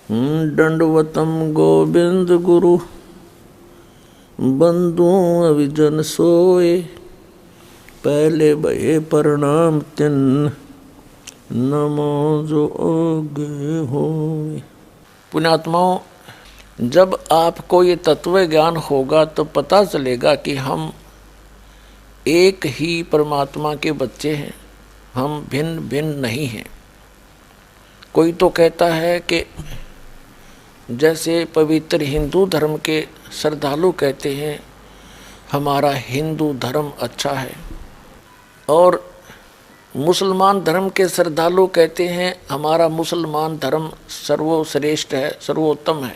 दंडवतम गोविंद गुरु बंधु अभिजन सोए, पहले भये प्रणाम तिन नमो जो आगे होए। पुण्यात्माओं, जब आपको ये तत्व ज्ञान होगा तो पता चलेगा कि हम एक ही परमात्मा के बच्चे हैं, हम भिन्न भिन्न नहीं हैं। कोई तो कहता है कि जैसे पवित्र हिंदू धर्म के श्रद्धालु कहते हैं हमारा हिंदू धर्म अच्छा है, और मुसलमान धर्म के श्रद्धालु कहते हैं हमारा मुसलमान धर्म सर्वश्रेष्ठ है, सर्वोत्तम है।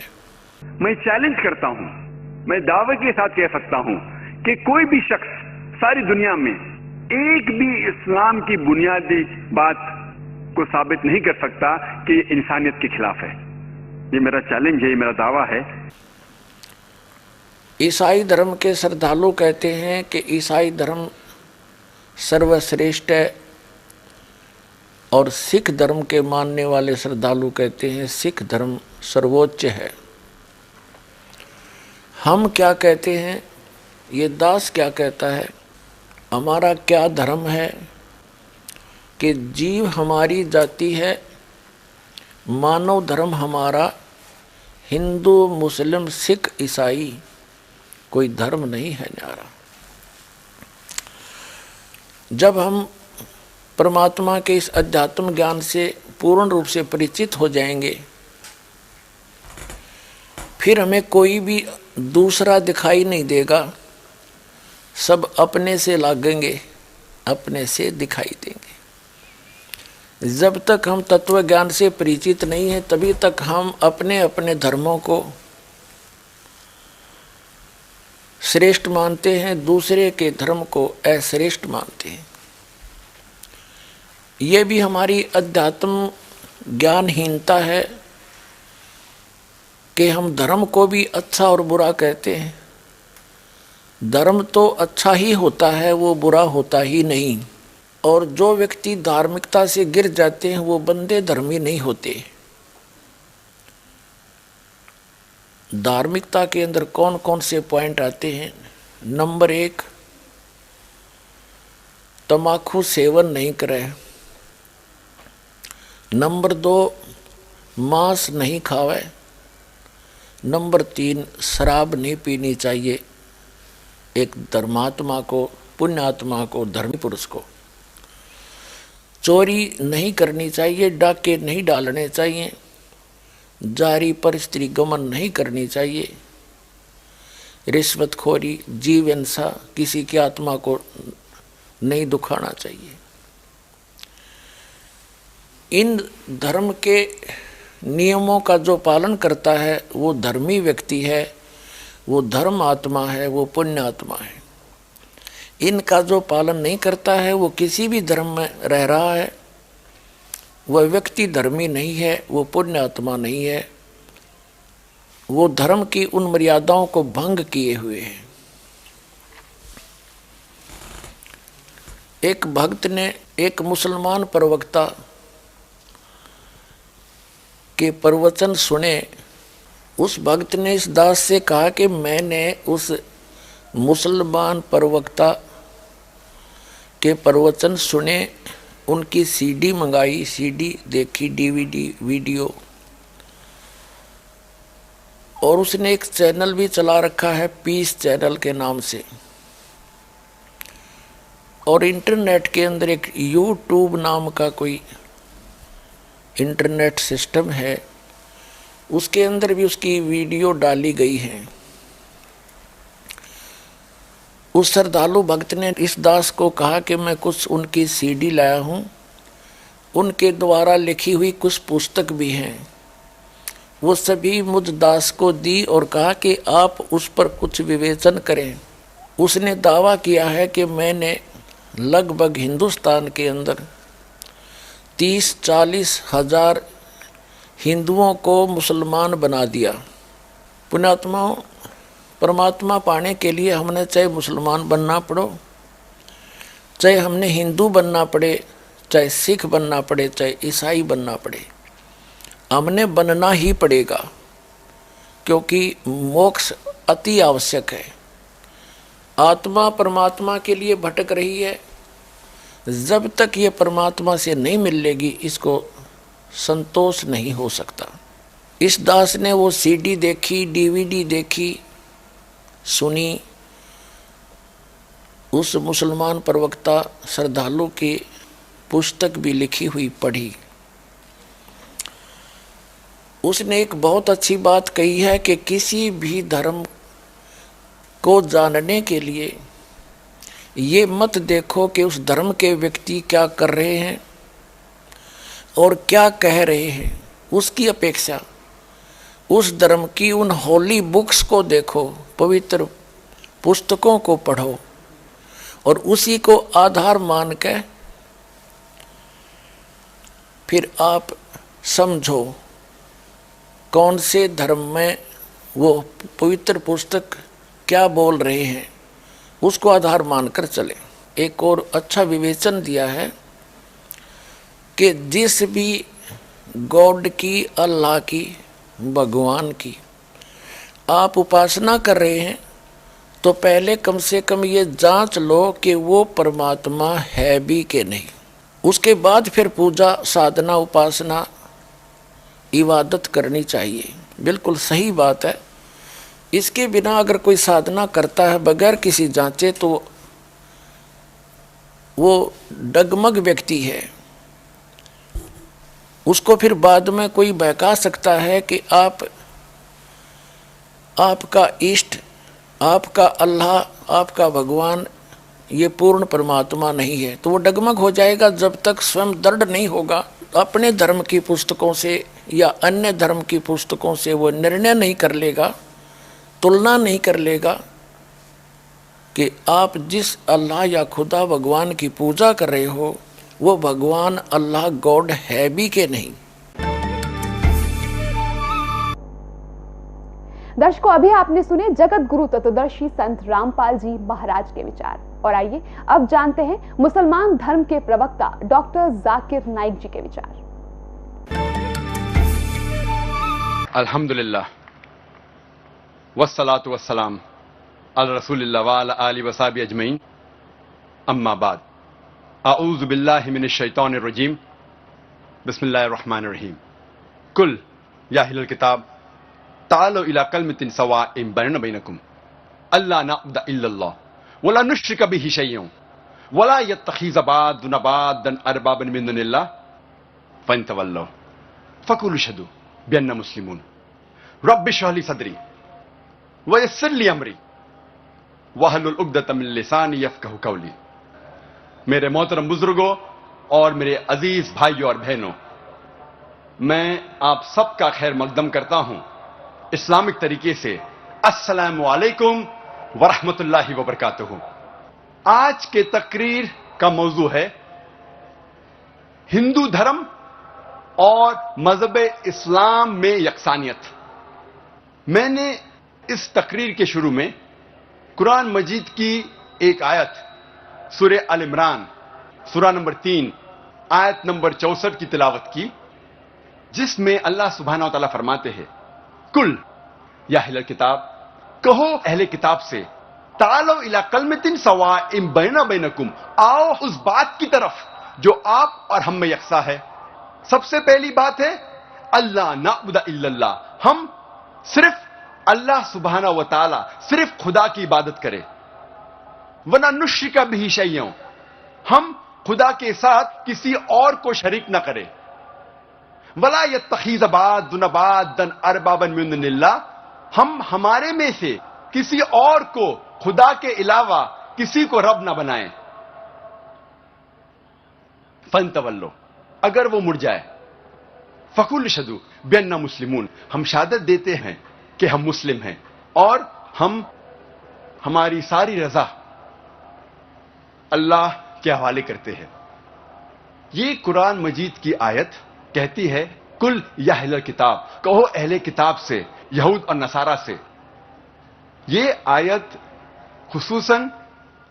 मैं चैलेंज करता हूं, मैं दावे के साथ कह सकता हूं कि कोई भी शख्स सारी दुनिया में एक भी इस्लाम की बुनियादी बात को साबित नहीं कर सकता कि ये इंसानियत के खिलाफ है। ये मेरा चैलेंज है, ये मेरा दावा है। ईसाई धर्म के श्रद्धालु कहते हैं कि ईसाई धर्म सर्वश्रेष्ठ है, और सिख धर्म के मानने वाले श्रद्धालु कहते हैं सिख धर्म सर्वोच्च है। हम क्या कहते हैं, ये दास क्या कहता है, हमारा क्या धर्म है कि जीव हमारी जाति है, मानव धर्म हमारा हिंदू मुस्लिम सिख ईसाई कोई धर्म नहीं है न्यारा। जब हम परमात्मा के इस अध्यात्म ज्ञान से पूर्ण रूप से परिचित हो जाएंगे, फिर हमें कोई भी दूसरा दिखाई नहीं देगा, सब अपने से लागेंगे, अपने से दिखाई देंगे। जब तक हम तत्व ज्ञान से परिचित नहीं हैं तभी तक हम अपने अपने धर्मों को श्रेष्ठ मानते हैं, दूसरे के धर्म को अश्रेष्ठ मानते हैं। ये भी हमारी अध्यात्म ज्ञानहीनता है कि हम धर्म को भी अच्छा और बुरा कहते हैं। धर्म तो अच्छा ही होता है, वो बुरा होता ही नहीं। और जो व्यक्ति धार्मिकता से गिर जाते हैं वो बंदे धर्मी नहीं होते। धार्मिकता के अंदर कौन कौन से पॉइंट आते हैं? नंबर 1, तम्बाकू सेवन नहीं करे। नंबर 2, मांस नहीं खावे। नंबर 3, शराब नहीं पीनी चाहिए एक धर्मात्मा को, पुण्यात्मा को, धर्मी पुरुष को। चोरी नहीं करनी चाहिए, डाके नहीं डालने चाहिए, जारी पर स्त्री गमन नहीं करनी चाहिए, रिश्वतखोरी, जीव हिंसा, किसी की आत्मा को नहीं दुखाना चाहिए। इन धर्म के नियमों का जो पालन करता है वो धर्मी व्यक्ति है, वो धर्म आत्मा है, वो पुण्य आत्मा है। इनका जो पालन नहीं करता है वो किसी भी धर्म में रह रहा है, वह व्यक्ति धर्मी नहीं है, वो पुण्य आत्मा नहीं है, वो धर्म की उन मर्यादाओं को भंग किए हुए है। एक भक्त ने एक मुसलमान प्रवक्ता के प्रवचन सुने। उस भक्त ने इस दास से कहा कि मैंने उस मुसलमान प्रवक्ता के प्रवचन सुने, उनकी सीडी मंगाई, सीडी देखी, डीवीडी, वीडियो, और उसने एक चैनल भी चला रखा है पीस चैनल के नाम से। और इंटरनेट के अंदर एक यूट्यूब नाम का कोई इंटरनेट सिस्टम है, उसके अंदर भी उसकी वीडियो डाली गई है। उस श्रद्धालु भक्त ने इस दास को कहा कि मैं कुछ उनकी सीडी लाया हूँ, उनके द्वारा लिखी हुई कुछ पुस्तक भी हैं, वो सभी मुझ दास को दी और कहा कि आप उस पर कुछ विवेचन करें। उसने दावा किया है कि मैंने लगभग हिंदुस्तान के अंदर 30-40 हजार हिंदुओं को मुसलमान बना दिया। पुण्यात्माओं, परमात्मा पाने के लिए हमने चाहे मुसलमान बनना पड़ो, चाहे हमने हिंदू बनना पड़े, चाहे सिख बनना पड़े, चाहे ईसाई बनना पड़े, हमने बनना ही पड़ेगा, क्योंकि मोक्ष अति आवश्यक है। आत्मा परमात्मा के लिए भटक रही है, जब तक ये परमात्मा से नहीं मिलेगी इसको संतोष नहीं हो सकता। इस दास ने वो सीडी देखी, डीवीडी देखी, सुनी, उस मुसलमान प्रवक्ता श्रद्धालु की पुस्तक भी लिखी हुई पढ़ी। उसने एक बहुत अच्छी बात कही है कि किसी भी धर्म को जानने के लिए ये मत देखो कि उस धर्म के व्यक्ति क्या कर रहे हैं और क्या कह रहे हैं, उसकी अपेक्षा उस धर्म की उन होली बुक्स को देखो, पवित्र पुस्तकों को पढ़ो और उसी को आधार मान के फिर आप समझो कौन से धर्म में वो पवित्र पुस्तक क्या बोल रहे हैं, उसको आधार मानकर चले। एक और अच्छा विवेचन दिया है कि जिस भी गॉड की, अल्लाह की, भगवान की आप उपासना कर रहे हैं तो पहले कम से कम ये जांच लो कि वो परमात्मा है भी कि नहीं। उसके बाद फिर पूजा, साधना, उपासना, इबादत करनी चाहिए। बिल्कुल सही बात है। इसके बिना अगर कोई साधना करता है बगैर किसी जांचे तो वो डगमग व्यक्ति है। उसको फिर बाद में कोई बहका सकता है कि आपका इष्ट, आपका अल्लाह, आपका भगवान ये पूर्ण परमात्मा नहीं है, तो वो डगमग हो जाएगा। जब तक स्वयं दृढ़ नहीं होगा अपने धर्म की पुस्तकों से या अन्य धर्म की पुस्तकों से वो निर्णय नहीं कर लेगा, तुलना नहीं कर लेगा कि आप जिस अल्लाह या खुदा भगवान की पूजा कर रहे हो वो भगवान, अल्लाह, गॉड है भी कि नहीं। दर्शकों, अभी आपने सुने जगत गुरु तत्वदर्शी संत रामपाल जी महाराज के विचार। और आइए अब जानते हैं मुसलमान धर्म के प्रवक्ता डॉक्टर जाकिर नाइक जी के विचार। अल्हम्दुलिल्लाह वस्सलातु वस्सलाम अला रसूलिल्लाह व अला आलिहि व सहबिहि अजमईन, अम्मा बाद। अऊज़ु बिल्लाहि मिनश शैतानिर रजीम, बिस्मिल्लाहिर रहमानिर रहीम। कुल या अहलल किताब तालो इला कलिमतिन सवाइम बैनना बैनकुम अल्ला नअबुद इल्लल्लाह वला नुश्रिक बिही शैय्यन वला यत्तखिज़ बादुना बादन अरबाबन मिन दुनिल्लाह फइन तवल्लौ फकुलु शहदू बिअन्ना मुस्लिमून रब्बि इश्रह ली सदरी व यस्सिर ली अमरी वहलुल उक़दतम मिन लिसानी यफ़क़हू क़ौली। मेरे मोहतरम बुजुर्गों और मेरे अजीज भाइयों और बहनों, मैं आप सबका खैर मकदम करता हूं इस्लामिक तरीके से। अस्सलामु अलैकुम व रहमतुल्लाहि व बरकातुहू। आज के तकरीर का मौजू है हिंदू धर्म और मजहब इस्लाम में यकसानियत। मैंने इस तकरीर के शुरू में कुरान मजीद की एक आयत सूरे अल इमरान सूरा नंबर 3 आयत नंबर 64 की तिलावत की, जिसमें अल्लाह सुब्हानहू व तआला फरमाते हैं, कुल या अहलल किताब, कहो अहले किताब से, तालो इला कलिमतिन सवाइम बैना बैनकुम, आओ उस बात की तरफ जो आप और हम में यकसा है। सबसे पहली बात है अल्लाह नअबुद इल्लल्लाह, हम सिर्फ अल्लाह सुब्हानहू व तआला, सिर्फ खुदा की इबादत करें। वला नुश्रिक बिही शैय्यन, हम खुदा के साथ किसी और को शरीक न करें। वला यत्तखिज़ बादुना बादन अरबाबन मिन दुनिल्लाह, हम हमारे में से किसी और को खुदा के अलावा किसी को रब न बनाएं। फंतवल्लो, अगर वो मुड़ जाए, फकुल शदू बिअन्ना मुस्लिमून, हम शहादत देते हैं कि हम मुस्लिम हैं और हम हमारी सारी रजा अल्लाह के हवाले करते हैं। ये कुरान मजीद की आयत कहती है, कुल या अहलल किताब, कहो अहले किताब से, यहूद और नसारा से। ये आयत खुसूसन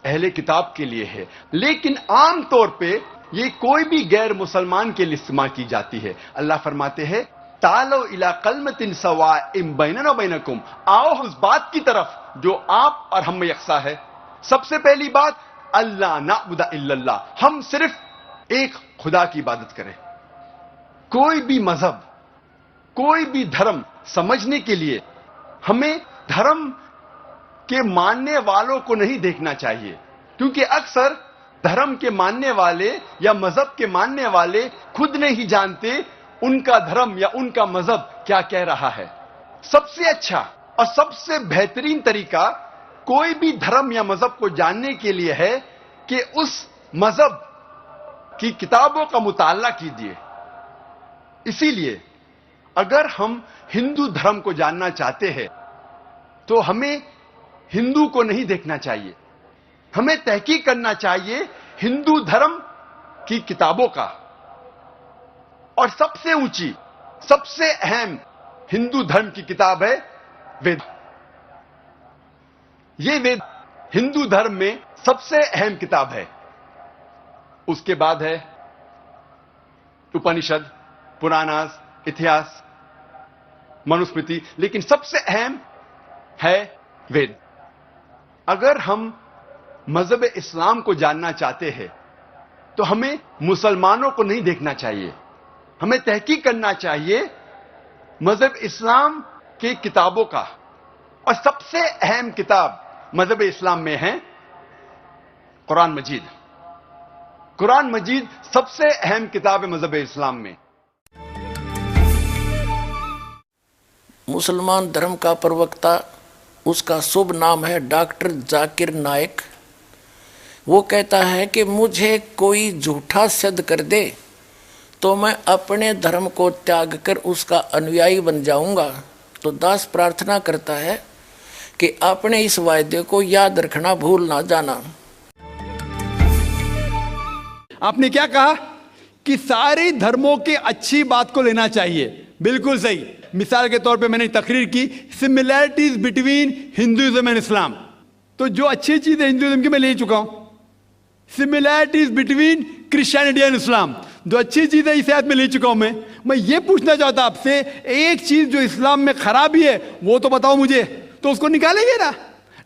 अहले किताब के लिए है, लेकिन आम तौर पे ये कोई भी गैर मुसलमान के लिए इस्तेमाल की जाती है। अल्लाह फरमाते हैं, तालो इला कलमतिन सवाइम बैनना बैनकुम, आओ उस बात की तरफ जो आप और हम में यकसा है। सबसे पहली बात, अल्लाह नाबुदा इल्लल्लाह, हम सिर्फ एक खुदा की इबादत करें। कोई भी मजहब, कोई भी धर्म समझने के लिए हमें धर्म के मानने वालों को नहीं देखना चाहिए, क्योंकि अक्सर धर्म के मानने वाले या मजहब के मानने वाले खुद नहीं जानते उनका धर्म या उनका मजहब क्या कह रहा है। सबसे अच्छा और सबसे बेहतरीन तरीका कोई भी धर्म या मजहब को जानने के लिए है कि उस मजहब की किताबों का मुताला कीजिए। इसीलिए अगर हम हिंदू धर्म को जानना चाहते हैं तो हमें हिंदू को नहीं देखना चाहिए, हमें तहकीक करना चाहिए हिंदू धर्म की किताबों का। और सबसे ऊंची, सबसे अहम हिंदू धर्म की किताब है वेद। यह वेद हिंदू धर्म में सबसे अहम किताब है। उसके बाद है उपनिषद, पुराणास, इतिहास, मनुस्मृति, लेकिन सबसे अहम है वेद। अगर हम मजहब इस्लाम को जानना चाहते हैं तो हमें मुसलमानों को नहीं देखना चाहिए, हमें तहकीक करना चाहिए मजहब इस्लाम की किताबों का। और सबसे अहम किताब मजहब इस्लाम में है कुरान मजीद। कुरान मजीद सबसे अहम किताब है मजहब इस्लाम में। मुसलमान धर्म का प्रवक्ता, उसका शुभ नाम है डॉक्टर जाकिर नाइक। वो कहता है कि मुझे कोई झूठा सिद्ध कर दे तो मैं अपने धर्म को त्याग कर उसका अनुयायी बन जाऊंगा। तो दास प्रार्थना करता है कि अपने इस वायदे को याद रखना, भूल ना जाना। आपने क्या कहा कि सारे धर्मों की अच्छी बात को लेना चाहिए, बिल्कुल सही। मिसाल के तौर पे मैंने तकरीर की similarities between Hinduism and Islam, तो जो अच्छी चीज है हिंदुइज्म की मैं ले चुका हूं। Similarities between Christianity and Islam, जो अच्छी चीज है इसे में ले चुका हूं। मैं ये पूछना चाहता आपसे, एक चीज जो इस्लाम में खराबी है वो तो बताओ मुझे, तो उसको निकालेंगे ना।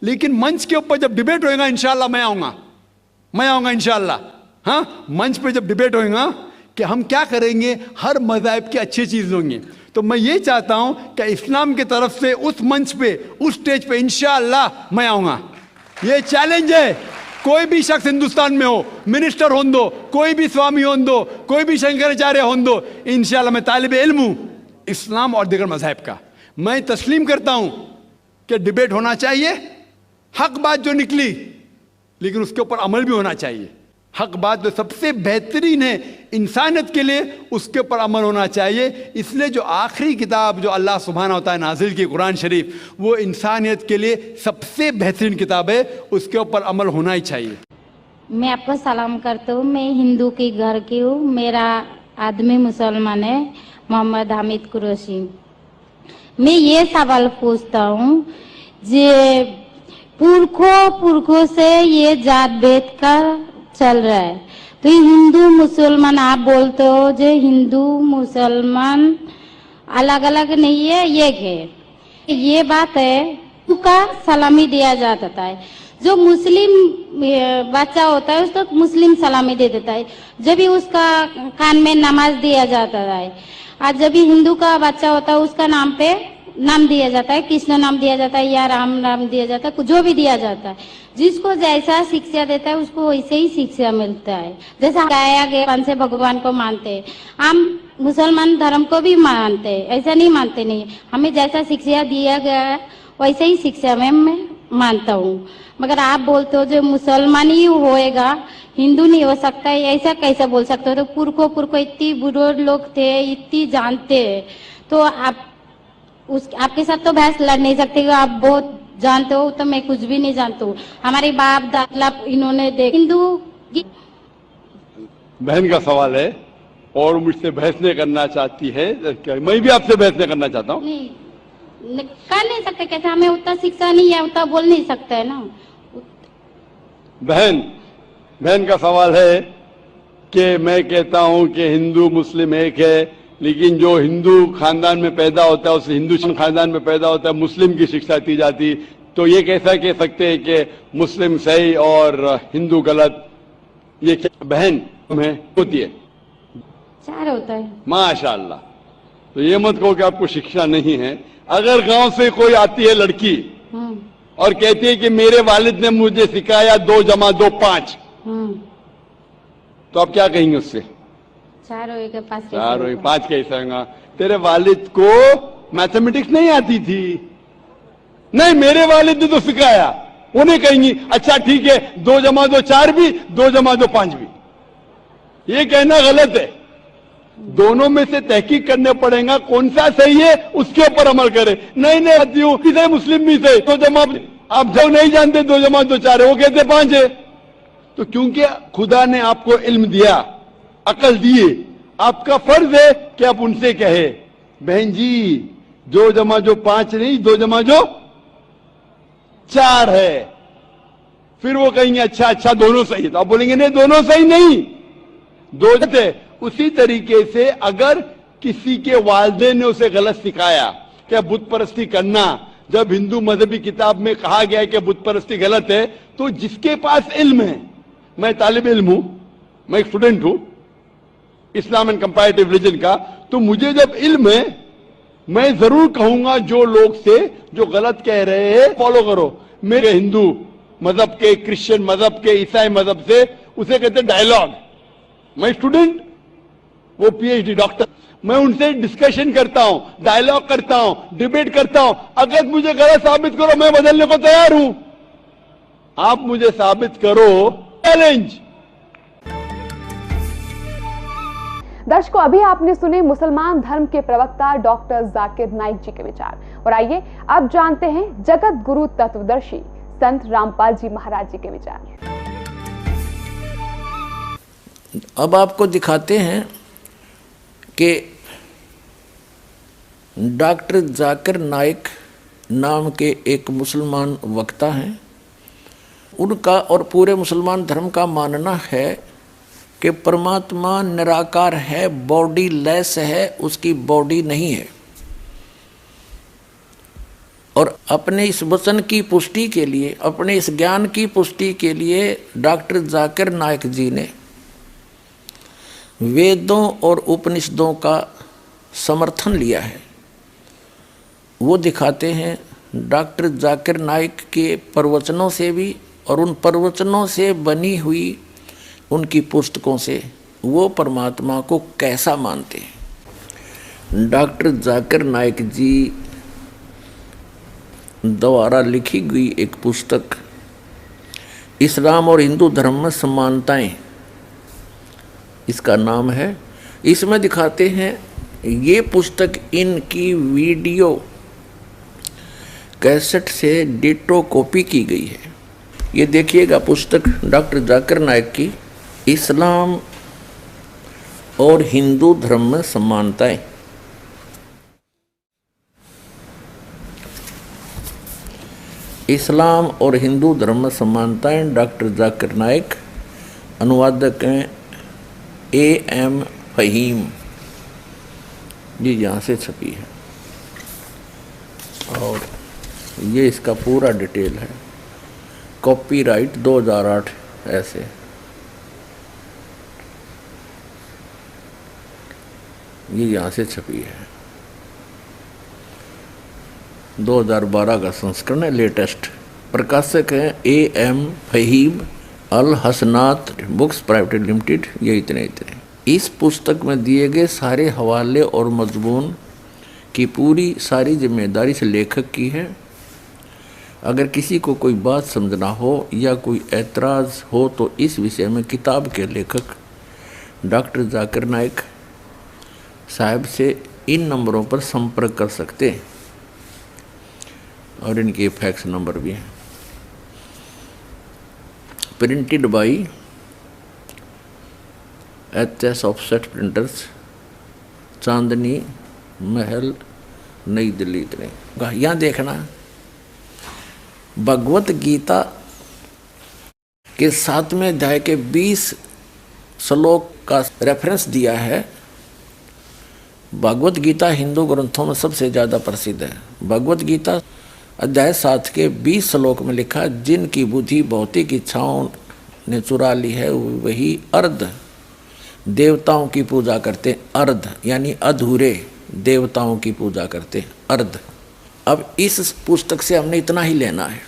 लेकिन मंच के ऊपर जब डिबेट होएगा इंशाल्लाह मैं आऊंगा इंशाल्लाह। हाँ, मंच पे जब डिबेट होएगा कि हम क्या करेंगे, हर मज़हब की अच्छी चीज होंगी। तो मैं ये चाहता हूं कि इस्लाम की तरफ से उस मंच पे, उस स्टेज पे इंशाअल्लाह मैं आऊंगा। ये चैलेंज है, कोई भी शख्स हिंदुस्तान में हो, मिनिस्टर हों दो, कोई भी स्वामी हों दो, कोई भी शंकराचार्य हों दो, इंशाअल्लाह मैं तालिब इल्म हूं इस्लाम और दीगर मज़हब का। मैं तस्लीम करता हूं कि डिबेट होना चाहिए, हक बात जो निकली, लेकिन उसके ऊपर अमल भी होना चाहिए। हक बात जो सबसे बेहतरीन है इंसानियत के लिए, उसके ऊपर अमल होना चाहिए। इसलिए जो आखिरी किताब जो अल्लाह सुब्हानहू व तआला नाजिल की कुरान शरीफ, वो इंसानियत के लिए सबसे बेहतरीन किताब है, उसके ऊपर अमल होना ही चाहिए। मैं आपको सलाम करता हूँ। मैं हिंदू के घर की हूँ, मेरा आदमी मुसलमान है, मोहम्मद हामिद कुरैशी। मैं ये सवाल पूछता हूँ, जे पुरखों से ये जात भेद का चल रहा है, तो हिंदू मुसलमान आप बोलते हो जो हिंदू मुसलमान अलग अलग नहीं है, एक है। ये बात है, उसका सलामी दिया जाता है। जो मुस्लिम बच्चा होता है उसको मुस्लिम सलामी दे देता है, जब भी उसका कान में नमाज दिया जाता है। और जब भी हिंदू का बच्चा होता है उसका नाम पे नाम दिया जाता है, कृष्ण नाम दिया जाता है या राम नाम दिया जाता है, जो भी दिया जाता है। जिसको जैसा शिक्षा देता है उसको वैसे ही शिक्षा मिलता है। जैसा गाया गया से भगवान को मानते हैं, हम मुसलमान धर्म को भी मानते हैं, ऐसा नहीं मानते नहीं। हमें जैसा शिक्षा दिया गया है वैसे ही शिक्षा में मैं मानता हूँ। मगर आप बोलते हो जो मुसलमान ही होएगा, हिंदू नहीं हो सकता है, ऐसा कैसे बोल सकते हो? तो पुरखों इतनी बुजुर्ग लोग थे, इतनी जानते हैं, तो आप आपके साथ तो बहस लड़ नहीं सकते। आप बहुत जानते हो, तो मैं कुछ भी नहीं जानता हूँ। हमारे बाप दादा इन्होंने हिंदू। बहन का सवाल है और मुझसे बहस नहीं करना चाहती है, मैं भी आपसे बहस नहीं करना चाहता हूँ। नहीं कर नहीं सकते, कैसे? हमें उतना शिक्षा नहीं है, उतना बोल नहीं सकते है ना। बहन का सवाल है कि मैं कहता हूं कि हिंदू मुस्लिम एक है, लेकिन जो हिंदू खानदान में पैदा होता है उसे हिंदू खानदान में पैदा होता है, मुस्लिम की शिक्षा दी जाती, तो ये कैसा कह सकते हैं कि मुस्लिम सही और हिंदू गलत? ये क्या बहन में होती है? 4 होता है। माशाअल्लाह। तो ये मत कहो कि आपको शिक्षा नहीं है। अगर गांव से कोई आती है लड़की और कहती है कि मेरे वालिद ने मुझे सिखाया 2 + 2 5, तो आप क्या कहेंगे उससे? 4 होए के 5 कैसे 4 होए होगा? 5 कैसे होगा? तेरे वालिद को मैथमेटिक्स नहीं आती थी? नहीं, मेरे वालिद ने तो सिखाया। उन्हें कहेंगी अच्छा ठीक है, 2 + 2 4 भी, 2 + 2 5 भी। ये कहना गलत है। दोनों में से तहकीक करने पड़ेगा, कौन सा सही है उसके ऊपर अमल करे। नहीं आती हूं इसे मुस्लिम भी से 2 + आप जो नहीं जानते 2 + 2 4 है, वो कहते 5 है। तो क्योंकि खुदा ने आपको इल्म दिया, अकल दिए, आपका फर्ज है कि आप उनसे कहे बहन जी 2 + 2 5 नहीं, 2 + 2 4 है। फिर वो कहेंगे अच्छा दोनों सही है, तो आप बोलेंगे नहीं दोनों सही नहीं, 2 थे। उसी तरीके से अगर किसी के वालिदैन ने उसे गलत सिखाया कि बुत परस्ती करना, जब हिंदू मजहबी किताब में कहा गया है कि बुत परस्ती गलत है, तो जिसके पास इल्म है, मैं तालिब इल्म हूं, मैं एक स्टूडेंट हूं इस्लाम एंड कंपैरेटिव रिलीजन का, तो मुझे जब इल्म है मैं जरूर कहूंगा जो लोग से जो गलत कह रहे हैं फॉलो करो। मेरे हिंदू मजहब के, क्रिश्चियन मजहब के, ईसाई मजहब से, उसे कहते डायलॉग। मैं स्टूडेंट, वो पीएचडी डॉक्टर, मैं उनसे डिस्कशन करता हूं, डायलॉग करता हूं, डिबेट करता हूं। अगर मुझे गलत साबित करो मैं बदलने को तैयार हूं। आप मुझे साबित करो, चैलेंज। दर्शकों, अभी आपने सुने मुसलमान धर्म के प्रवक्ता डॉक्टर जाकिर नाइक जी के विचार, और आइए अब जानते हैं जगत गुरु तत्वदर्शी संत रामपाल जी महाराज जी के विचार। अब आपको दिखाते हैं कि डॉक्टर जाकिर नाइक नाम के एक मुसलमान वक्ता हैं। उनका और पूरे मुसलमान धर्म का मानना है कि परमात्मा निराकार है, बॉडी लेस है, उसकी बॉडी नहीं है। और अपने इस वचन की पुष्टि के लिए, अपने इस ज्ञान की पुष्टि के लिए डॉक्टर जाकिर नाइक जी ने वेदों और उपनिषदों का समर्थन लिया है। वो दिखाते हैं डॉक्टर जाकिर नाइक के प्रवचनों से भी और उन प्रवचनों से बनी हुई उनकी पुस्तकों से वो परमात्मा को कैसा मानते हैं। डॉक्टर जाकिर नाइक जी द्वारा लिखी गई एक पुस्तक इस्लाम और हिंदू धर्म में समानताएं, इसका नाम है। इसमें दिखाते हैं, ये पुस्तक इनकी वीडियो कैसेट से डिटो कॉपी की गई है। ये देखिएगा पुस्तक डॉक्टर जाकिर नाइक की इस्लाम और हिंदू धर्म में समानताएं। इस्लाम और हिंदू धर्म में समानताएं, डॉक्टर जाकिर नाइक, अनुवादक हैं A.M. फहीम जी, यहाँ से छपी है। और ये इसका पूरा डिटेल है, कॉपीराइट 2008 ऐसे। ये यहाँ से छपी है, 2012 का संस्करण है, लेटेस्ट। प्रकाशक हैं A.M. फहीम अल हसनात बुक्स प्राइवेट लिमिटेड। ये इतने। इस पुस्तक में दिए गए सारे हवाले और मजमून की पूरी सारी जिम्मेदारी से लेखक की है। अगर किसी को कोई बात समझना हो या कोई एतराज़ हो तो इस विषय में किताब के लेखक डॉक्टर जाकिर नाइक साहब से इन नंबरों पर संपर्क कर सकते हैं, और इनके फैक्स नंबर भी हैं। Printed by HS offset printers, Chandni Mahal, Nai Delhi. इतने यहाँ देखना, भगवत गीता के 7वें अध्याय के 20 श्लोक का रेफरेंस दिया है। भगवत गीता हिंदू ग्रंथों में सबसे ज़्यादा प्रसिद्ध है। भगवत गीता अध्याय 7 के 20 श्लोक में लिखा, जिनकी बुद्धि भौतिक इच्छाओं ने चुरा ली है वही अर्ध देवताओं की पूजा करते। अर्ध यानी अधूरे देवताओं की पूजा करते, अर्ध। अब इस पुस्तक से हमने इतना ही लेना है।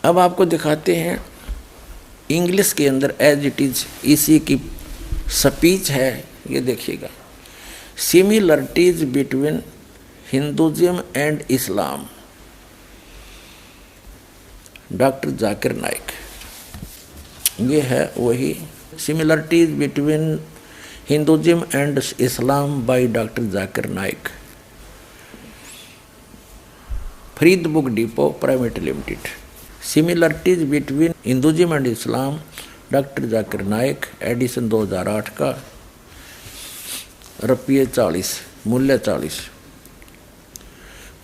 अब आपको दिखाते हैं इंग्लिश के अंदर एज इट इज इसी की स्पीच है, ये देखिएगा। Similarities between Hinduism and Islam, doctor Zakir Naik. ये है वही similarities between Hinduism and Islam by doctor Zakir Naik, Farid book depot private limited. Similarities between Hinduism and Islam, doctor Zakir Naik, edition 2008 का, रुपये 40, मूल्य 40।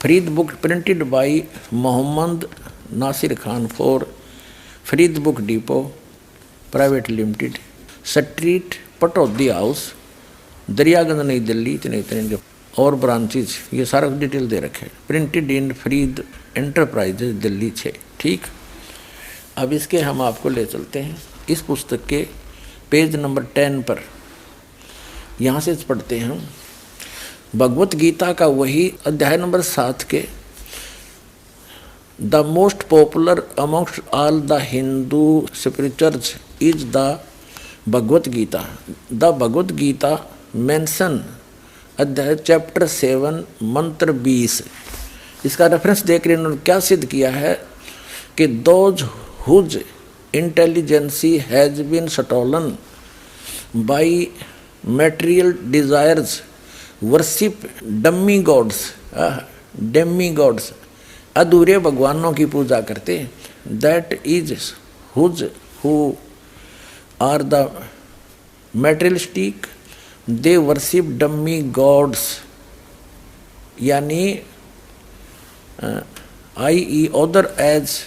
Farid book printed by Mohammad Nasir Khan for Farid book depot private limited, street Pataudi house, Daryaganj Nai Delhi, इतने जो और branches, ये सारा डिटेल दे रखे। Printed in Farid enterprises Delhi 6। ठीक, अब इसके हम आपको ले चलते हैं इस पुस्तक के पेज नंबर 10 पर। यहाँ से पढ़ते हैं हम भगवत गीता का वही अध्याय नंबर 7 के the most popular amongst all the Hindu spirituals is the Bhagavad Gita. The Bhagavad Gita mention अध्याय चैप्टर 7 मंत्र 20। इसका रेफरेंस देकर इन्होंने क्या सिद्ध किया है कि those whose intelligence has been stolen by material desires worship dummy gods, अधूरे भगवानों की पूजा करते। That is whose who are the materialistic, they worship dummy gods, यानी i.e. other as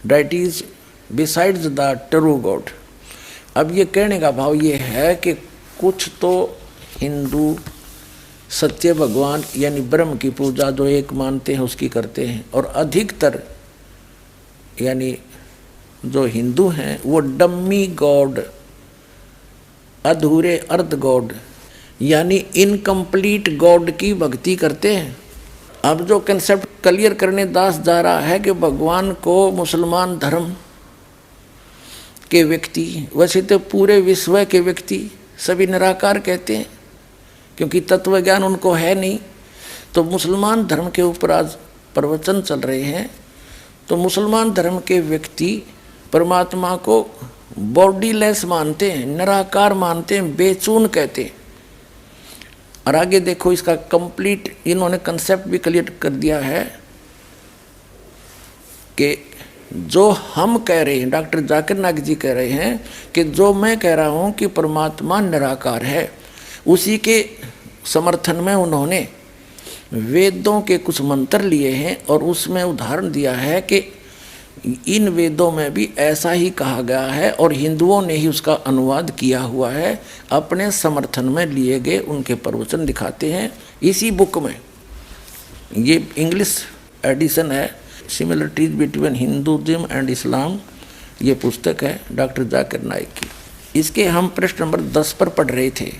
deities besides the true God। अब ये कहने का भाव ये है कि कुछ तो हिंदू सच्चे भगवान यानी ब्रह्म की पूजा जो एक मानते हैं उसकी करते हैं, और अधिकतर यानी जो हिंदू हैं वो डम्मी गॉड, अधूरे अर्ध गॉड यानी इनकम्प्लीट गॉड की भक्ति करते हैं। अब जो कंसेप्ट क्लियर करने दास जा रहा है कि भगवान को मुसलमान धर्म के व्यक्ति, वैसे तो पूरे विश्व के व्यक्ति सभी निराकार कहते हैं क्योंकि तत्व ज्ञान उनको है नहीं। तो मुसलमान धर्म के ऊपर आज प्रवचन चल रहे हैं। तो मुसलमान धर्म के व्यक्ति परमात्मा को बॉडीलेस मानते हैं, निराकार मानते हैं, बेचून कहते हैं। और आगे देखो इसका कंप्लीट इन्होंने कंसेप्ट भी क्लियर कर दिया है कि जो हम कह रहे हैं, डॉक्टर जाकिर नाइक जी कह रहे हैं कि जो मैं कह रहा हूं कि परमात्मा निराकार है, उसी के समर्थन में उन्होंने वेदों के कुछ मंत्र लिए हैं और उसमें उदाहरण दिया है कि इन वेदों में भी ऐसा ही कहा गया है और हिंदुओं ने ही उसका अनुवाद किया हुआ है। अपने समर्थन में लिए गए उनके प्रवचन दिखाते हैं इसी बुक में। ये इंग्लिश एडिशन है, सिमिलरिटीज बिटवीन हिंदुज़म एंड इस्लाम, ये पुस्तक है डॉक्टर जाकिर नाइक की। इसके हम पृष्ठ नंबर 10 पर पढ़ रहे थे।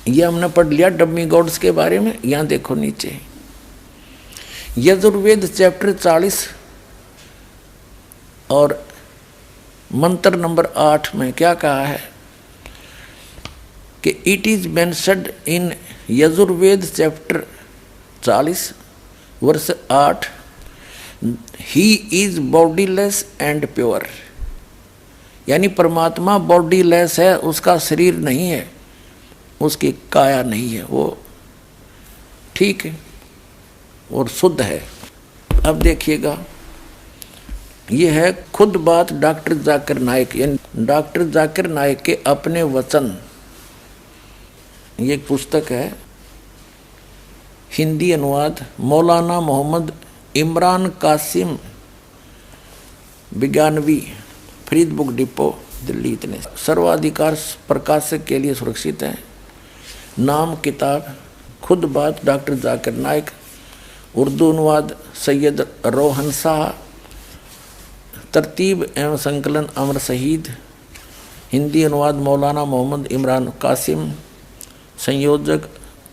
ये हमने पढ़ लिया डम्मी गॉड्स के बारे में। यहाँ देखो नीचे यजुर्वेद चैप्टर 40 और मंत्र नंबर 8 में क्या कहा है कि it is mentioned in Yajurveda chapter 40 वर्ष 8, he is bodiless and pure, यानी परमात्मा बॉडीलेस है, उसका शरीर नहीं है, उसकी काया नहीं है, वो ठीक है और शुद्ध है। अब देखिएगा ये है खुद बात डॉक्टर जाकिर नाइक, यानी डॉक्टर जाकिर नाइक के अपने वचन। ये एक पुस्तक है, हिंदी अनुवाद मौलाना मोहम्मद इमरान कासिम बिगानवी, फरीद बुक डिपो दिल्ली इतने। सर्वाधिकार प्रकाशक के लिए सुरक्षित है। नाम किताब खुद बात डॉक्टर जाकिर नाइक, उर्दू अनुवाद सैयद रोहन शाह, तरतीब एवं संकलन अमर शहीद, हिंदी अनुवाद मौलाना मोहम्मद इमरान कासिम, संयोजक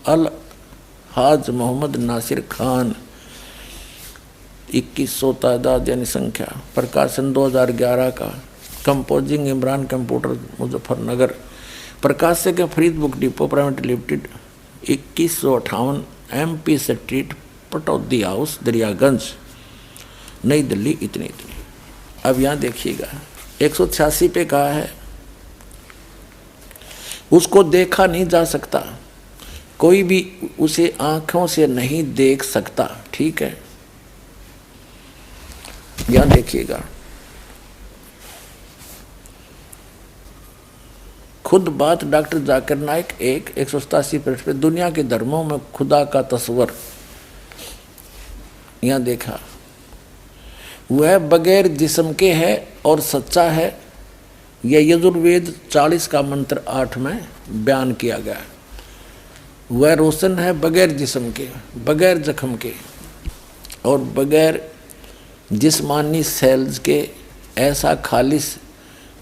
अल हाज मोहम्मद नासिर खान, 2100 तादाद यानी संख्या, प्रकाशन 2011 का, कंपोजिंग इमरान कंप्यूटर मुजफ्फरनगर, प्रकाशक Farid book depot private limited, 2158 MP street Pataudi house Daryaganj Nai Delhi इतनी इतनी। अब यहाँ देखिएगा 186 पे कहा है उसको देखा नहीं जा सकता, कोई भी उसे आंखों से नहीं देख सकता, ठीक है। यहाँ देखिएगा खुद बात डॉक्टर जाकिर नाइक 187 पृष्ठ पे, दुनिया के धर्मों में खुदा का तस्वर। यहाँ देखा वह बगैर जिस्म के है और सच्चा है, यह यजुर्वेद 40 का मंत्र 8 में बयान किया गया। वह रोशन है बगैर जिस्म के, बगैर जख्म के और बगैर जिस्मानी सेल्स के, ऐसा खालिस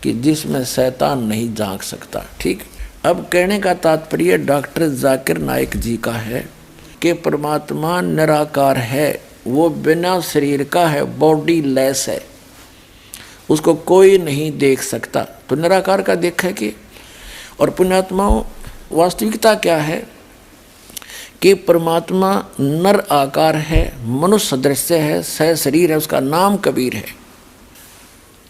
कि जिसमें शैतान नहीं झांक सकता, ठीक। अब कहने का तात्पर्य डॉक्टर जाकिर नाइक जी का है कि परमात्मा निराकार है, वो बिना शरीर का है, बॉडी लेस है, उसको कोई नहीं देख सकता। तो निराकार का देखा कि, और पुण्यात्माओं वास्तविकता क्या है कि परमात्मा नर आकार है, मनुष्य सदृश्य है, सह शरीर है, उसका नाम कबीर है।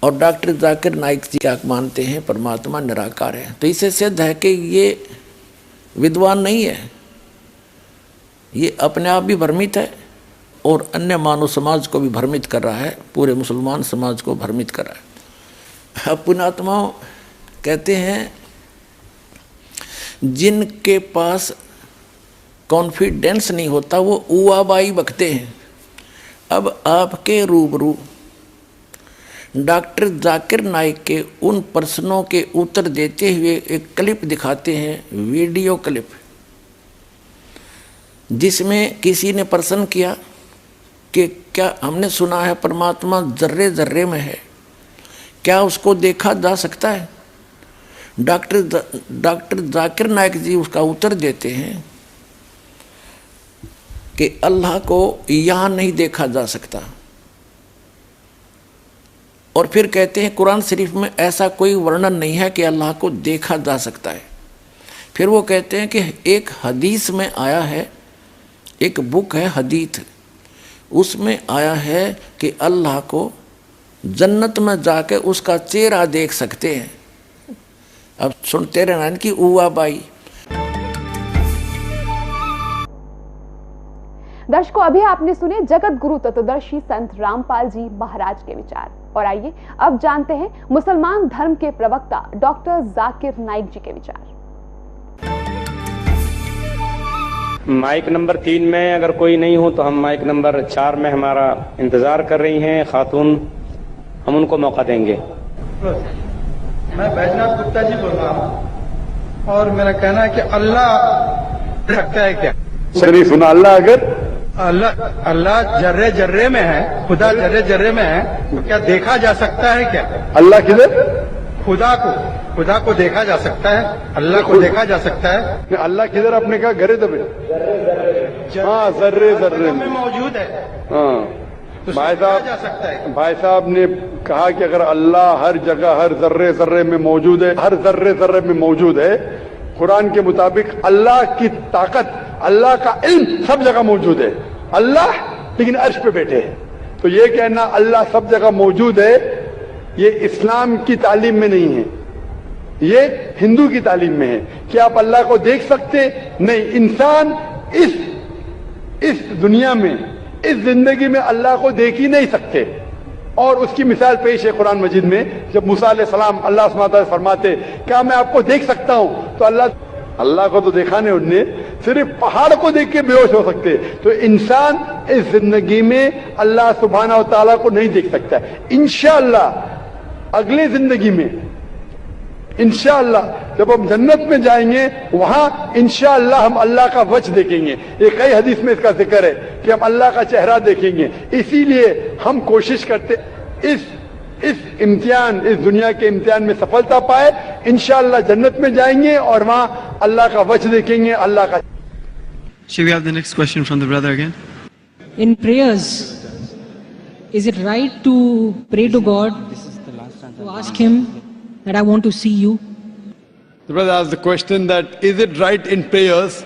और डॉक्टर जाकिर नाइक जी क्या मानते हैं परमात्मा निराकार है। तो इससे सिद्ध है कि ये विद्वान नहीं है, ये अपने आप भी भ्रमित है और अन्य मानव समाज को भी भ्रमित कर रहा है, पूरे मुसलमान समाज को भ्रमित कर रहा है। अब पुण्यात्माओं कहते हैं जिनके पास कॉन्फिडेंस नहीं होता वो उवाबाई बकते हैं। अब आपके रूबरू डॉक्टर जाकिर नाइक के उन प्रश्नों के उत्तर देते हुए एक क्लिप दिखाते हैं, वीडियो क्लिप, जिसमें किसी ने प्रश्न किया कि क्या हमने सुना है परमात्मा जर्रे जर्रे में है, क्या उसको देखा जा सकता है? डॉक्टर जाकिर नाइक जी उसका उत्तर देते हैं कि अल्लाह को यहाँ नहीं देखा जा सकता। और फिर कहते हैं कुरान शरीफ में ऐसा कोई वर्णन नहीं है कि अल्लाह को देखा जा सकता है। फिर वो कहते हैं कि एक हदीस में आया है, एक बुक है हदीथ, उसमें आया है कि अल्लाह को जन्नत में जाके उसका चेहरा देख सकते हैं। अब सुनते रहना इनकी उवाबाई। दर्शकों अभी आपने सुने जगत गुरु तत्वदर्शी संत रामपाल जी महाराज के विचार, और आइए अब जानते हैं मुसलमान धर्म के प्रवक्ता डॉक्टर जाकिर नाइक जी के विचार। माइक नंबर 3 में अगर कोई नहीं हो तो हम माइक नंबर 4 में हमारा इंतजार कर रही हैं खातून, हम उनको मौका देंगे। मैं बैजनाथ गुप्ता जी बोल रहा हूँ और मेरा कहना है कि अल्लाह रखता है क्या? शरीफ सुना, अल्लाह अगर अल्लाह जर्रे जर्रे में है, खुदा जर्रे जर्रे में है, तो क्या देखा जा सकता है क्या? अल्लाह किधर? खुदा को देखा जा सकता है, अल्लाह को देखा जा सकता है। अल्लाह किधर आपने कहा? घरे दबे, हाँ जर्रे जर्रे में मौजूद है। हाँ तो भाई जा सकता है। भाई साहब ने कहा कि अगर अल्लाह हर जगह हर जर्रे जर्रे में मौजूद है, हर जर्रे जर्रे में मौजूद है, कुरान के मुताबिक अल्लाह की ताकत, अल्लाह का इल्म सब जगह मौजूद है। अल्लाह लेकिन अर्श पे बैठे हैं, तो ये कहना अल्लाह सब जगह मौजूद है, ये इस्लाम की तालीम में नहीं है, ये हिंदू की तालीम में है कि आप अल्लाह को देख सकते नहीं। इंसान इस दुनिया में, इस जिंदगी में अल्लाह को देख ही नहीं सकते। और उसकी मिसाल पेश है कुरान मजीद में, जब मूसा अलैहिस्सलाम अल्लाह सुब्हानहू व तआला फरमाते क्या मैं आपको देख सकता हूं, तो अल्लाह को तो देखा नहीं उन्होंने, सिर्फ पहाड़ को देख के बेहोश हो सकते। तो इंसान इस जिंदगी में अल्लाह सुब्हानहू व तआला को नहीं देख सकता। इंशाअल्लाह अगले जिंदगी में इंशाअल्लाह जब हम जन्नत में जाएंगे वहां इंशाअल्लाह हम अल्लाह का वजह देखेंगे। ये कई हदीस में इसका जिक्र है कि हम अल्लाह का चेहरा देखेंगे। इसीलिए हम कोशिश करते इस इम्तिहान, इस दुनिया के इम्तिहान में सफलता पाए, इंशाअल्लाह जन्नत में जाएंगे और वहां अल्लाह का वजह देखेंगे। अल्लाह का। Should we have the next question from the brother again? In prayers, is it right to pray to God, to ask Him that I want to see you? The brother asked the question that is it right in prayers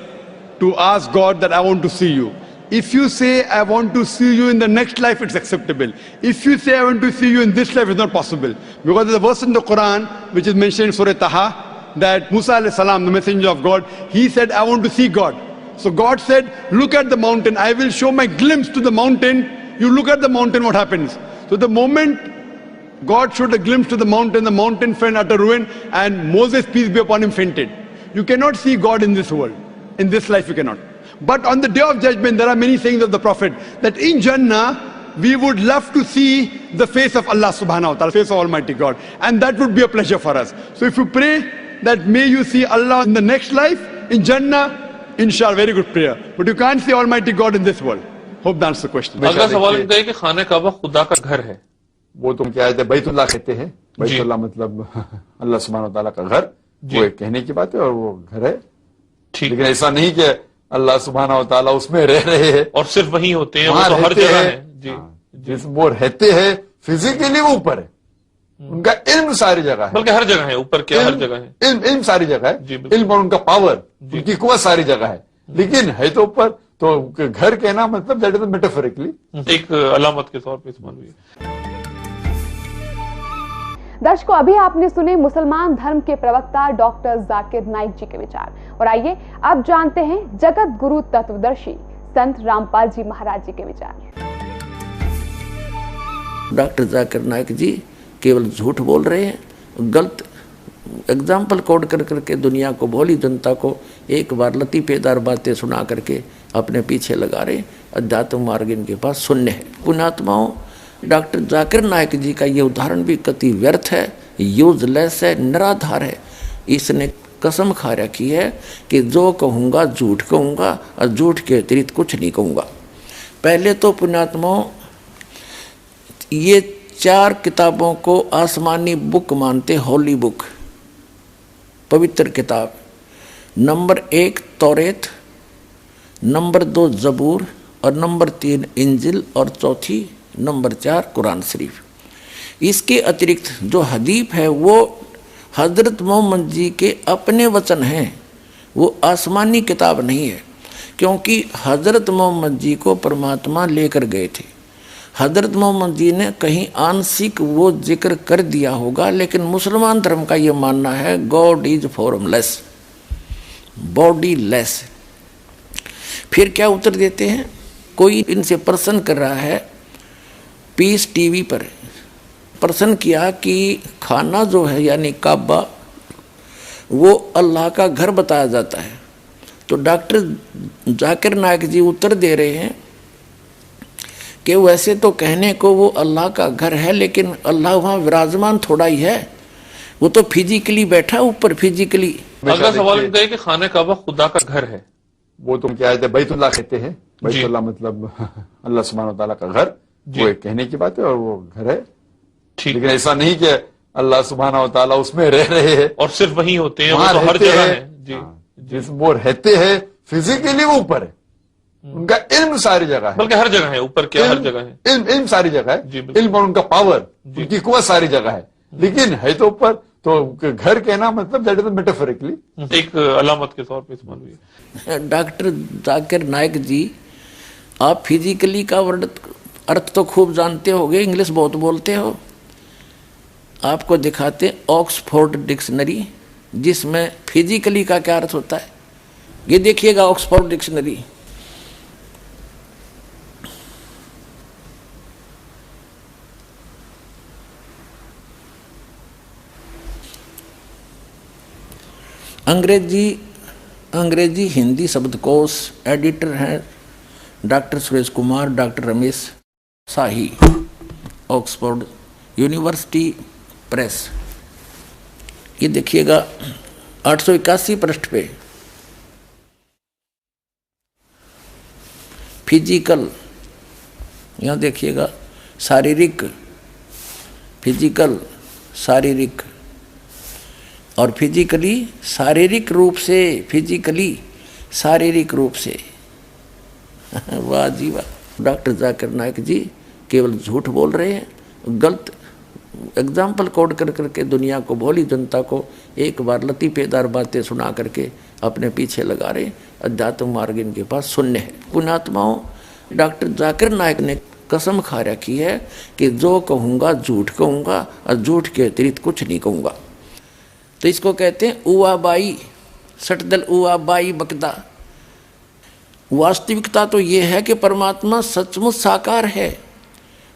to ask God that I want to see you? If you say I want to see you in the next life, it's acceptable. If you say I want to see you in this life, it's not possible. Because there's a verse in the Quran which is mentioned in Surah Taha that Musa alayhi salam, the messenger of God, he said, I want to see God. So God said, look at the mountain. I will show my glimpse to the mountain. You look at the mountain, what happens? So the moment God showed a glimpse to the mountain fell utter ruin, and Moses, peace be upon him, fainted. You cannot see God in this world. In this life you cannot. But on the day of judgment, there are many sayings of the Prophet that in Jannah, we would love to see the face of Allah subhanahu wa ta'ala, face of Almighty God. And that would be a pleasure for us. So if you pray that may you see Allah in the next life, in Jannah, inshallah, very good prayer. But you can't see Almighty God in this world. Hope that answers the question. अगला सवाल इनका है कि खाने काबा खुदा का घर है। वो तो क्या है, बैतुल्लाह कहते हैं। बैतुल्लाह मतलब अल्लाह सुब्हानहू व तआला का घर। वो एक कहने की बात है और वो घर है। लेकिन ऐसा नहीं कि अल्लाह सुब्हानहू व तआला उसमें रह रहे हैं और सिर्फ वहीं होते हैं, वो तो हर जगह है। जी, जिस वो रहते हैं फिजिकली वो ऊपर है, उनका इल्म सारी जगह है, बल्कि हर जगह है। ऊपर क्या हर जगह है, इल्म सारी जगह है, इल्म और उनका पावर, उनकी कुव्वत सारी जगह है। लेकिन है तो ऊपर, तो घर कहना मतलब दैट इज मेटाफोरिकली एक अलामत के तौर पर इस्तेमाल हुई है। दर्शकों, अभी आपने सुने मुसलमान धर्म के प्रवक्ता डॉक्टर जाकिर नाइक जी के विचार, और आइए अब जानते हैं जगत गुरु तत्वदर्शी संत रामपाल जी महाराज जी के विचार। डॉक्टर जाकिर नाइक जी केवल झूठ बोल रहे हैं, गलत एग्जाम्पल कोड कर करके दुनिया को, भोली जनता को एक बार लतीफेदार बातें सुना करके अपने पीछे लगा रहे। अध्यात्म मार्ग इनके पास शून्य है। पुण्यात्माओं, डॉक्टर जाकिर नाइक जी का ये उदाहरण भी कति व्यर्थ है, यूजलेस है, निराधार है। इसने कसम खा रखी है कि जो कहूँगा झूठ कहूँगा और झूठ के अतिरिक्त कुछ नहीं कहूँगा। पहले तो पुण्यात्माओं, ये 4 किताबों को आसमानी बुक मानते, होली बुक, पवित्र किताब। नंबर 1 तौरेत, नंबर 2 जबूर, और नंबर 3 इंजिल, और चौथी नंबर 4 कुरान शरीफ। इसके अतिरिक्त जो हदीफ है वो हज़रत मोहम्मद जी के अपने वचन हैं, वो आसमानी किताब नहीं है। क्योंकि हज़रत मोहम्मद जी को परमात्मा लेकर गए थे। हज़रत मोहम्मद जी ने कहीं आंशिक वो जिक्र कर दिया होगा, लेकिन मुसलमान धर्म का ये मानना है God is formless, body less. फिर क्या उत्तर देते हैं? कोई इनसे प्रश्न कर रहा है, पीस टीवी पर प्रश्न किया कि खाना जो है यानी काबा, वो अल्लाह का घर बताया जाता है। तो डॉक्टर जाकिर नाइक जी उत्तर दे रहे हैं कि वैसे तो कहने को वो अल्लाह का घर है, लेकिन अल्लाह वहाँ विराजमान थोड़ा ही है, वो तो फिजिकली बैठा ऊपर, फिजिकली। अगला सवाल इनका है कि खाने काबा खुदा का घर है। वो तो क्या है, बैतुल्लाह कहते हैं। बैतुल्लाह मतलब अल्लाह सुब्हानहू व तआला का घर। वो एक कहने की बात है और वो घर है। लेकिन ऐसा नहीं कि अल्लाह सुब्हानहू व तआला उसमें रह रहे हैं और सिर्फ वहीं होते हैं, वो तो हर जगह है। जी, जिस वो रहते हैं फिजिकली वो ऊपर है, उनका इल्म सारी जगह है, बल्कि हर जगह है। ऊपर क्या हर जगह है, इल्म सारी जगह है, इल्म और उनका पावर, उनकी कुव्वत सारी जगह है। लेकिन है तो ऊपर, तो घर कहना मतलब दैट इज मेटाफोरिकली एक अलामत के तौर पर इस्तेमाल हुई है। डॉक्टर जाकिर नाइक जी, आप फिजिकली का अर्थ तो खूब जानते होगे, इंग्लिश बहुत बोलते हो। आपको दिखाते ऑक्सफोर्ड डिक्शनरी, जिसमें फिजिकली का क्या अर्थ होता है। ये देखिएगा ऑक्सफोर्ड डिक्शनरी। अंग्रेजी हिंदी शब्दकोश एडिटर हैं डॉक्टर सुरेश कुमार, डॉक्टर रमेश शाही, ऑक्सफोर्ड यूनिवर्सिटी प्रेस। ये देखिएगा 881 पृष्ठ पे फिजिकल, यहाँ देखिएगा शारीरिक, फिजिकल शारीरिक और फिजिकली शारीरिक रूप से, फिजिकली शारीरिक रूप से। वाह जी वाह। डॉक्टर जाकिर नाइक जी केवल झूठ बोल रहे हैं, गलत एग्जाम्पल कोड कर करके दुनिया को, भोली जनता को एक बार लतीफेदार बातें सुना करके अपने पीछे लगा रहे। अध्यात्म मार्ग इनके पास शून्य है। पुण्यात्माओं, डॉक्टर जाकिर नाइक ने कसम खा रखी है कि जो कहूँगा झूठ कहूँगा और झूठ के अतिरिक्त कुछ नहीं कहूँगा। तो इसको कहते हैं उवाबाई, सटदल उवाबाई बकदा। वास्तविकता तो ये है कि परमात्मा सचमुच साकार है,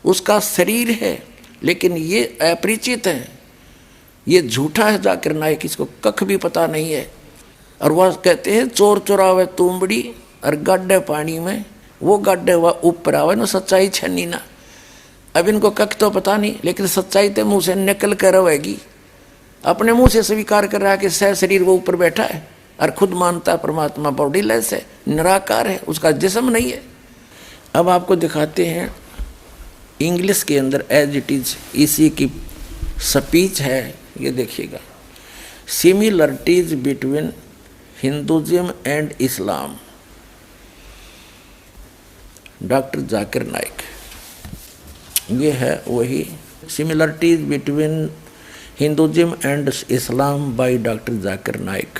उसका शरीर है, लेकिन ये अपरिचित है, ये झूठा है जाकिर नाइक, इसको कख भी पता नहीं है। और वह कहते हैं चोर चुरावे तुमबड़ी और गड्ढे पानी में, वो गड्ढे वह ऊपर आवे ना, सच्चाई छनी ना। अब इनको कख तो पता नहीं, लेकिन सच्चाई तो मुँह से निकल कर रहेगी। अपने मुंह से स्वीकार कर रहा है कि सह शरीर वो ऊपर बैठा है और खुद मानता है परमात्मा बॉडीलेस है, निराकार है, उसका जिस्म नहीं है। अब आपको दिखाते हैं इंग्लिश के अंदर एज इट इज इसी की स्पीच है। ये देखिएगा, similarities between Hinduism and Islam, doctor Zakir Naik. ये है वही similarities between Hinduism and Islam by doctor Zakir Naik,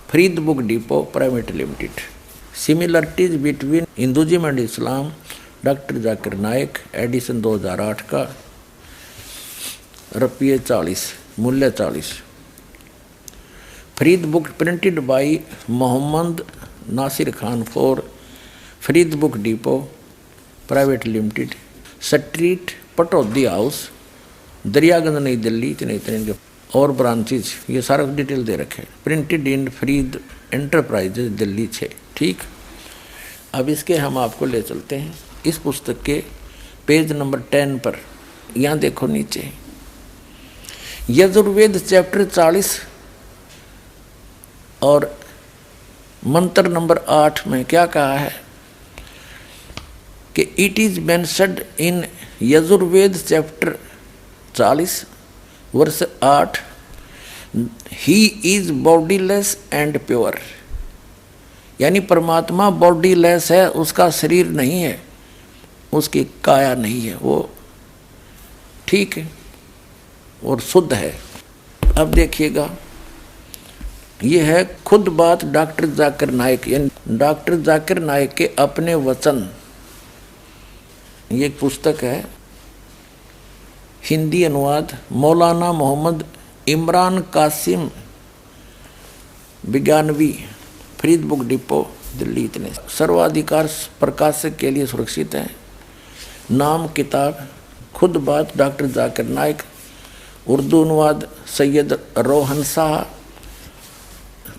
Farid book depot private limited. Similarities between Hinduism and Islam, doctor Zakir Naik, edition 2008 का, रुपये 40, मूल्य 40। Farid book printed by Mohammad Nasir Khan for Farid book depot private limited, street Pataudi house, Daryaganj Nai Delhi. इतने इतने और branches, ये सारा डिटेल दे रखे। Printed in Farid enterprises Delhi 6। ठीक, अब इसके हम आपको ले चलते हैं इस पुस्तक के पेज नंबर 10 पर। यहाँ देखो नीचे यजुर्वेद चैप्टर 40 और मंत्र नंबर 8 में क्या कहा है कि it is mentioned in Yajurveda chapter 40 वर्ष 8, he is bodiless and pure. यानी परमात्मा बॉडीलेस है, उसका शरीर नहीं है, उसकी काया नहीं है, वो ठीक है और शुद्ध है। अब देखिएगा, ये है खुद बात डॉक्टर जाकिर नाइक, यानी डॉक्टर जाकिर नाइक के अपने वचन। ये एक पुस्तक है, हिंदी अनुवाद मौलाना मोहम्मद इमरान कासिम विज्ञानवी, फरीद बुक डिपो दिल्ली। इतने सर्वाधिकार प्रकाशक के लिए सुरक्षित है। नाम किताब खुद बात डॉक्टर जाकिर नाइक, उर्दू अनुवाद सैयद रोहन शाह,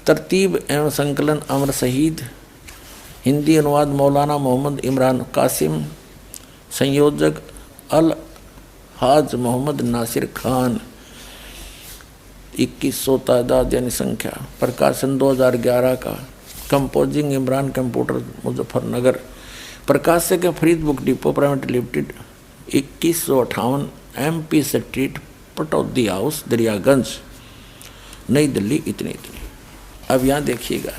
तरतीब एवं संकलन अमर शहीद, हिंदी अनुवाद मौलाना मोहम्मद इमरान कासिम, संयोजक अल हाज मोहम्मद नासिर खान, 2100 तादाद यानी संख्या, प्रकाशन 2011 का, कंपोजिंग इमरान कंप्यूटर मुजफ्फरनगर, प्रकाशक है Farid book depot private limited, 2158 MP street Pataudi house Daryaganj Nai Delhi. इतनी इतनी। अब यहाँ देखिएगा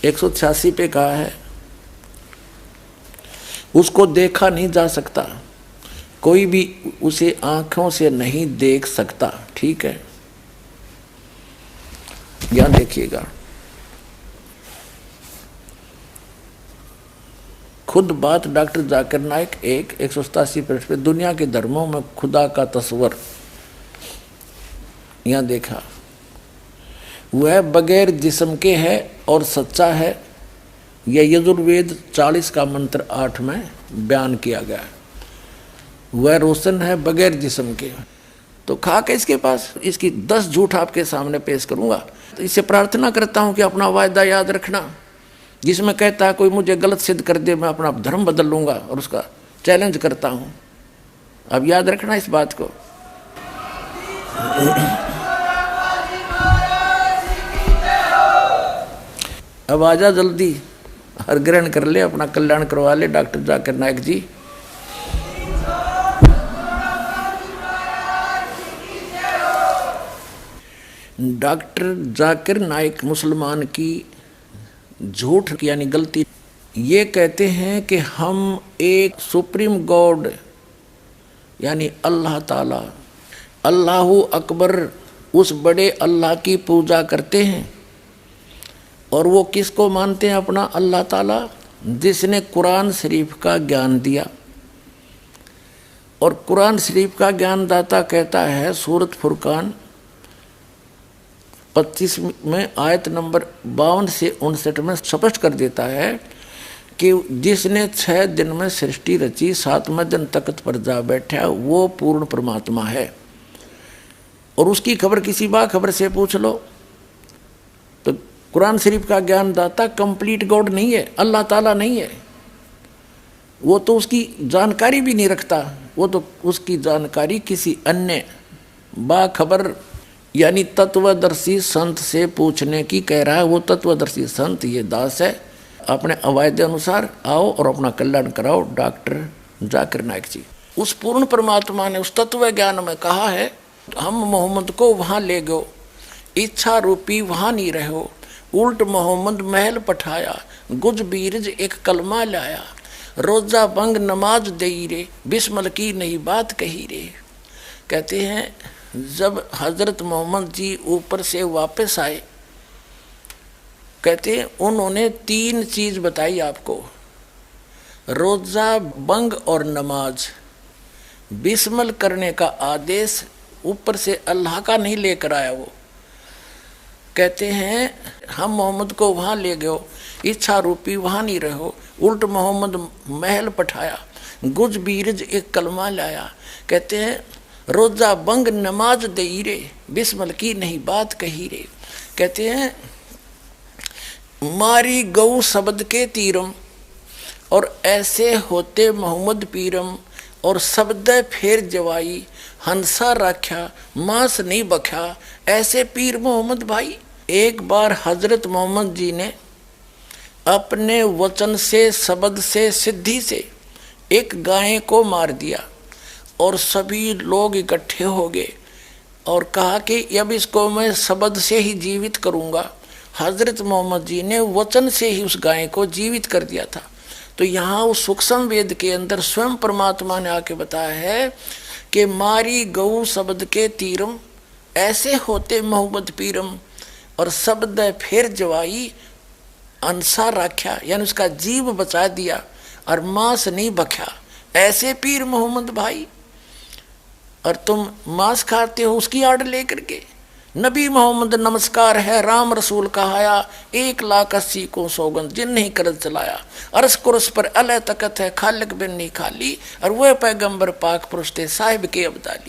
186 पे कहा है, उसको देखा नहीं जा सकता, कोई भी उसे आंखों से नहीं देख सकता। ठीक है, यहाँ देखिएगा, खुद बात डॉक्टर जाकिर नाइक 187 पृष्ठ पे, दुनिया के धर्मों में खुदा का तस्वर। यहाँ देखा, वह बगैर जिस्म के है और सच्चा है। यह यजुर्वेद 40 का मंत्र 8 में बयान किया गया है। वह रोशन है बगैर जिस्म के। तो खाक है इसके पास, इसकी 10 झूठ आपके सामने पेश करूंगा। तो इससे प्रार्थना करता हूं कि अपना वायदा याद रखना, जिसमें कहता है कोई मुझे गलत सिद्ध कर दे मैं अपना धर्म बदल लूंगा, और उसका चैलेंज करता हूं। अब याद रखना इस बात को। अब आजा जल्दी, हर ग्रहण कर ले, अपना कल्याण करवा ले डॉक्टर जाकिर नाइक जी। डॉक्टर जाकिर नाइक मुसलमान की झूठ यानी गलती ये कहते हैं कि हम एक सुप्रीम गॉड यानी अल्लाह ताला, अल्लाहु अकबर, उस बड़े अल्लाह की पूजा करते हैं। और वो किसको मानते हैं अपना? अल्लाह ताला, जिसने कुरान शरीफ का ज्ञान दिया। और कुरान शरीफ का ज्ञानदाता कहता है सूरत फुरकान 25 में आयत नंबर 52 से 59 में स्पष्ट कर देता है कि जिसने 6 दिन में सृष्टि रची, 7वें दिन तख्त पर जा बैठा, वो पूर्ण परमात्मा है। और उसकी खबर किसी बाखबर से पूछ लो तो कुरान शरीफ का ज्ञानदाता कंप्लीट गॉड नहीं है, अल्लाह ताला नहीं है। वो तो उसकी जानकारी भी नहीं रखता, वो तो उसकी जानकारी किसी अन्य बाखबर यानी तत्वदर्शी संत से पूछने की कह रहा है। वो तत्वदर्शी संत ये दास है। अपने अवायदे अनुसार आओ और अपना कल्याण कराओ डॉक्टर जाकिर नाइक जी। उस पूर्ण परमात्मा ने उस तत्व ज्ञान में कहा है, हम मोहम्मद को वहाँ ले गयो, इच्छा रूपी वहाँ नहीं रहो, उल्ट मोहम्मद महल पठाया, गुज बीरज एक कलमा लाया, रोजा बंग नमाज दई रे, बिस्मल की नई बात कही रे। कहते हैं जब हजरत मोहम्मद जी ऊपर से वापस आए, कहते हैं उन्होंने 3 चीज बताई आपको, रोजा बंग और नमाज। बिस्मल करने का आदेश ऊपर से अल्लाह का नहीं लेकर आया वो। कहते हैं हम मोहम्मद को वहाँ ले गयो, इच्छा रूपी वहाँ नहीं रहो, उल्ट मोहम्मद महल पठाया, गुज बीरज एक कलमा लाया। कहते हैं रोजा बंग नमाज दई रे, बिस्मल की नहीं बात कही रे। कहते हैं मारी गऊ शब्द के तीरम, और ऐसे होते मोहम्मद पीरम, और शब्द फेर जवाई, हंसा राख्या मांस नहीं बख्या, ऐसे पीर मोहम्मद भाई। एक बार हजरत मोहम्मद जी ने अपने वचन से, शब्द से, सिद्धि से एक गाय को मार दिया और सभी लोग इकट्ठे हो गए और कहा कि अब इसको मैं शब्द से ही जीवित करूंगा। हजरत मोहम्मद जी ने वचन से ही उस गाय को जीवित कर दिया था। तो यहाँ उस सूक्ष्म वेद के अंदर स्वयं परमात्मा ने आके बताया है कि मारी गऊ शब्द के तीरम, ऐसे होते मोहम्मद पीरम, और शब्द फिर जवाई अंसा राख्या, यानी उसका जीव बचा दिया और मांस नहीं बख्या, ऐसे पीर मोहम्मद भाई। और तुम मांस खाते हो उसकी आड़ लेकर के। नबी मोहम्मद नमस्कार है, राम रसूल कहाया, 1,80,000 को सौगंध जिन नहीं करद चलाया, अरस कुरस पर अलह तकत है, खालिक बिन नहीं खाली, और वह पैगंबर पाक पुरुष थे साहिब के अब्दाली।